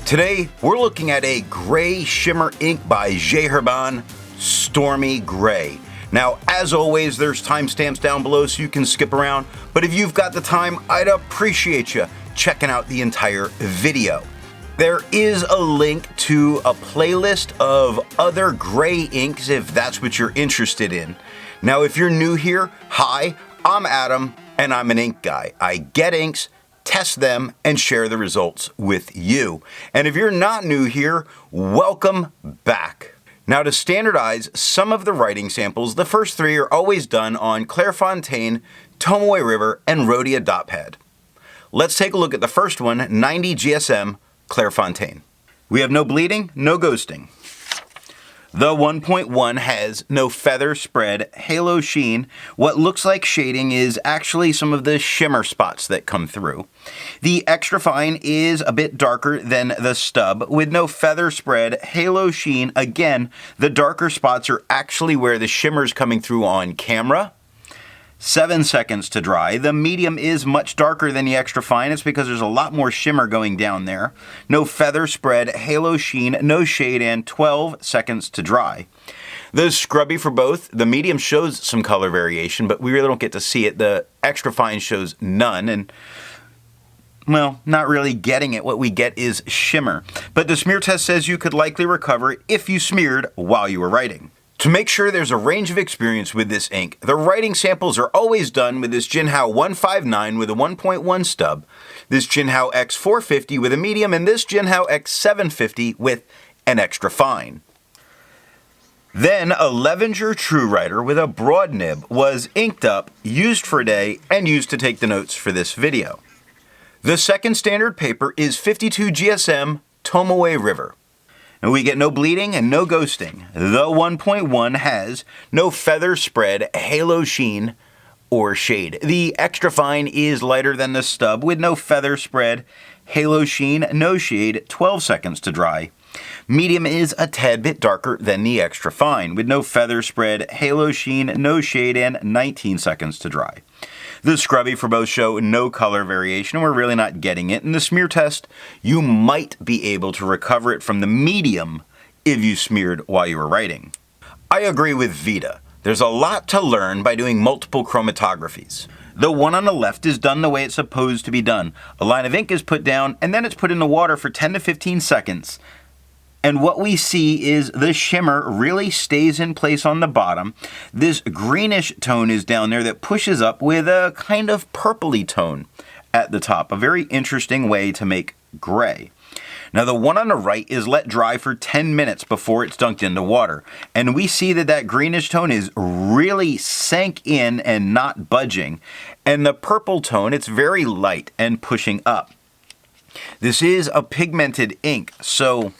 Today, we're looking at a gray shimmer ink by Herbin, Stormy Grey. Now, as always, there's timestamps down below so you can skip around, but if you've got the time, I'd appreciate you checking out the entire video. There is a link to a playlist of other gray inks if that's what you're interested in. Now, if you're new here, hi, I'm Adam, and I'm an ink guy. I get inks, test them, and share the results with you. And if you're not new here, welcome back. Now, to standardize some of the writing samples, the first three are always done on Clairfontaine, Tomoe River, and Rhodia dot pad. Let's take a look at the first one, 90 GSM Clairfontaine. We have no bleeding, no ghosting. The 1.1 has no feather spread, halo sheen. What looks like shading is actually some of the shimmer spots that come through. The extra fine is a bit darker than the stub with no feather spread, halo sheen. Again, the darker spots are actually where the shimmer's coming through on camera. 7 seconds to dry. The medium is much darker than the extra fine. It's because there's a lot more shimmer going down there. No feather spread, halo sheen, no shade, and 12 seconds to dry. The scrubby for both. The medium shows some color variation, but we really don't get to see it. The extra fine shows none, and well, not really getting it. What we get is shimmer. But the smear test says you could likely recover it if you smeared while you were writing. To make sure there's a range of experience with this ink, the writing samples are always done with this Jinhao 159 with a 1.1 stub, this Jinhao X450 with a medium, and this Jinhao X750 with an extra fine. Then a Levenger True Writer with a broad nib was inked up, used for a day, and used to take the notes for this video. The second standard paper is 52 GSM Tomoe River. And we get no bleeding and no ghosting. The 1.1 has no feather spread, halo sheen, or shade. The extra fine is lighter than the stub with no feather spread, halo sheen, no shade, 12 seconds to dry. Medium is a tad bit darker than the extra fine with no feather spread, halo sheen, no shade, and 19 seconds to dry. The scrubby for both show no color variation, and we're really not getting it. In the smear test, you might be able to recover it from the medium if you smeared while you were writing. I agree with Vita. There's a lot to learn by doing multiple chromatographies. The one on the left is done the way it's supposed to be done. A line of ink is put down, and then it's put in the water for 10 to 15 seconds. And what we see is the shimmer really stays in place on the bottom. This greenish tone is down there that pushes up with a kind of purpley tone at the top. A very interesting way to make gray. Now the one on the right is let dry for 10 minutes before it's dunked into water. And we see that that greenish tone is really sank in and not budging. And the purple tone, it's very light and pushing up. This is a pigmented ink, so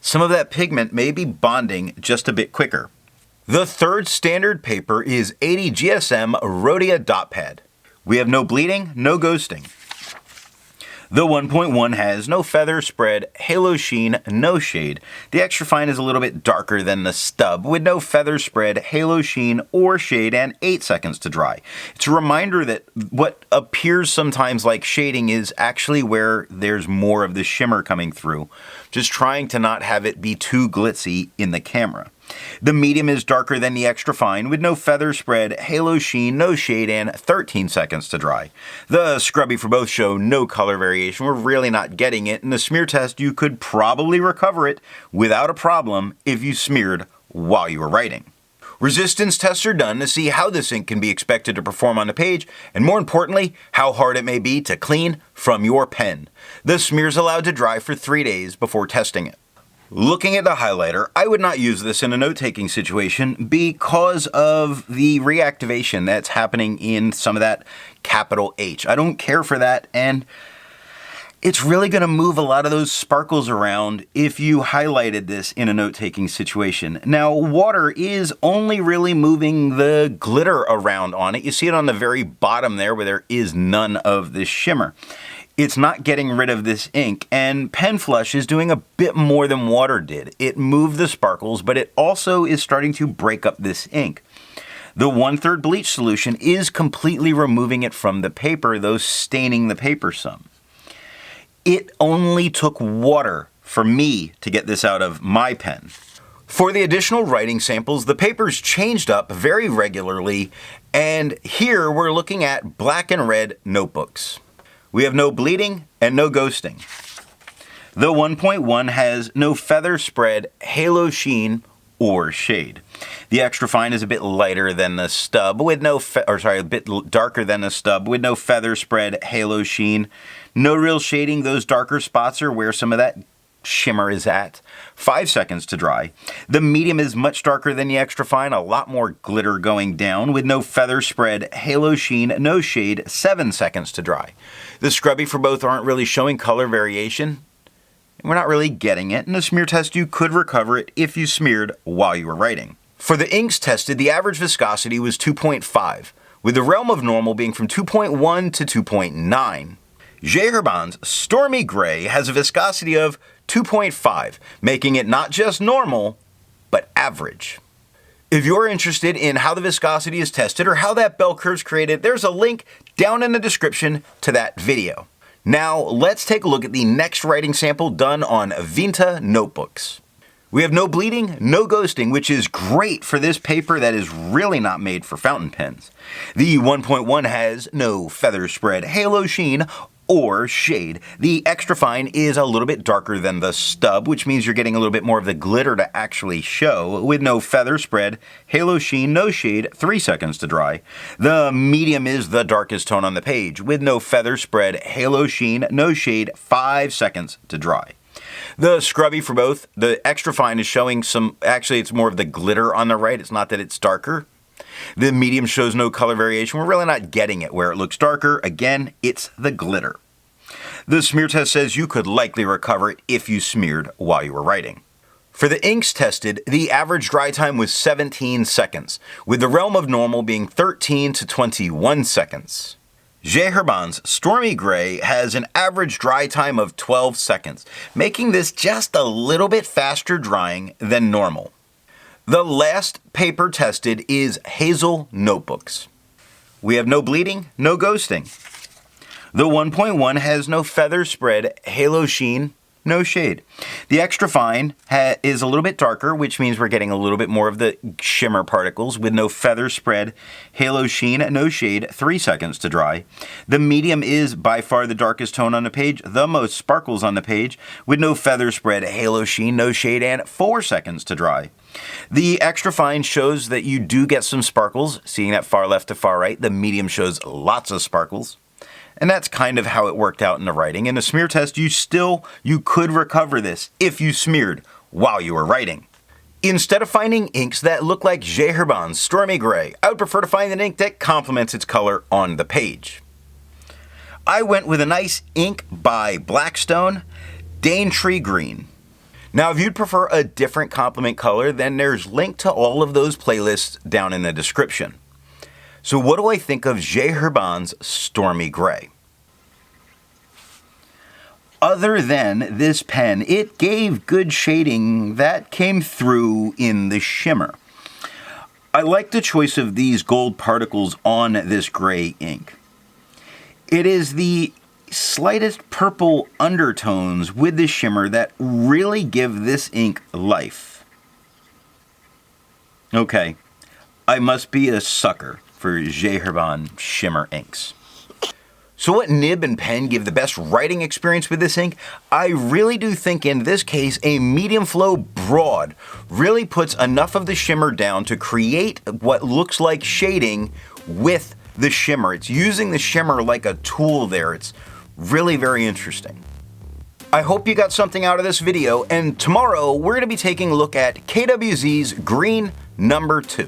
some of that pigment may be bonding just a bit quicker. The third standard paper is 80 GSM Rhodia dot pad. We have no bleeding, no ghosting. The 1.1 has no feather spread, halo sheen, no shade. The extra fine is a little bit darker than the stub with no feather spread, halo sheen, or shade, and 8 seconds to dry. It's a reminder that what appears sometimes like shading is actually where there's more of the shimmer coming through. Just trying to not have it be too glitzy in the camera. The medium is darker than the extra fine with no feather spread, halo sheen, no shade, and 13 seconds to dry. The scrubby for both show no color variation. We're really not getting it. In the smear test, you could probably recover it without a problem if you smeared while you were writing. Resistance tests are done to see how this ink can be expected to perform on the page, and more importantly, how hard it may be to clean from your pen. The smear is allowed to dry for 3 days before testing it. Looking at the highlighter, I would not use this in a note-taking situation because of the reactivation that's happening in some of that capital H. I don't care for that, and it's really going to move a lot of those sparkles around if you highlighted this in a note-taking situation. Now, water is only really moving the glitter around on it. You see it on the very bottom there where there is none of this shimmer. It's not getting rid of this ink, and Pen Flush is doing a bit more than water did. It moved the sparkles, but it also is starting to break up this ink. The 1/3 bleach solution is completely removing it from the paper, though staining the paper some. It only took water for me to get this out of my pen. For the additional writing samples, the paper's changed up very regularly, and here we're looking at black and red notebooks. We have no bleeding and no ghosting. The 1.1 has no feather spread, halo sheen, or shade. The extra fine is a bit lighter than the stub with a bit darker than the stub with no feather spread, halo sheen. No real shading. Those darker spots are where some of that shimmer is at. 5 seconds to dry. The medium is much darker than the extra fine, a lot more glitter going down with no feather spread, halo sheen, no shade, 7 seconds to dry. The scrubby for both aren't really showing color variation. We're not really getting it. In the smear test, you could recover it if you smeared while you were writing. For the inks tested, the average viscosity was 2.5, with the realm of normal being from 2.1 to 2.9. Herbin's Stormy Grey has a viscosity of 2.5, making it not just normal, but average. If you're interested in how the viscosity is tested or how that bell curve is created, there's a link down in the description to that video. Now, let's take a look at the next writing sample done on Vinta notebooks. We have no bleeding, no ghosting, which is great for this paper that is really not made for fountain pens. The 1.1 has no feather spread, halo sheen, or shade. The extra fine is a little bit darker than the stub, which means you're getting a little bit more of the glitter to actually show, with no feather spread, halo sheen, no shade, 3 seconds to dry. The medium is the darkest tone on the page, with no feather spread, halo sheen, no shade, 5 seconds to dry. The scrubby for both, the extra fine is showing actually it's more of the glitter on the right, it's not that it's darker. The medium shows no color variation. We're really not getting it where it looks darker. Again, it's the glitter. The smear test says you could likely recover it if you smeared while you were writing. For the inks tested, the average dry time was 17 seconds, with the realm of normal being 13 to 21 seconds. Herbin's Stormy Grey has an average dry time of 12 seconds, making this just a little bit faster drying than normal. The last paper tested is Hazel notebooks. We have no bleeding, no ghosting. The 1.1 has no feather spread, halo sheen, no shade. The extra fine is a little bit darker, which means we're getting a little bit more of the shimmer particles with no feather spread, halo sheen, no shade, 3 seconds to dry. The medium is by far the darkest tone on the page, the most sparkles on the page, with no feather spread, halo sheen, no shade, and 4 seconds to dry. The extra fine shows that you do get some sparkles, seeing that far left to far right. The medium shows lots of sparkles. And that's kind of how it worked out in the writing. In the smear test, you could recover this if you smeared while you were writing. Instead of finding inks that look like Herbin's Stormy Grey, I would prefer to find an ink that complements its color on the page. I went with a nice ink by Blackstone, Daintree Green. Now, if you'd prefer a different complement color, then there's link to all of those playlists down in the description. So what do I think of Herbin's Stormy Grey? Other than this pen, it gave good shading that came through in the shimmer. I like the choice of these gold particles on this gray ink. It is the slightest purple undertones with the shimmer that really give this ink life. Okay, I must be a sucker for Herbin shimmer inks. So what nib and pen give the best writing experience with this ink? I really do think in this case a medium flow broad really puts enough of the shimmer down to create what looks like shading with the shimmer. It's using the shimmer like a tool there. It's really very interesting. I hope you got something out of this video, and tomorrow we're going to be taking a look at KWZ's Green #2.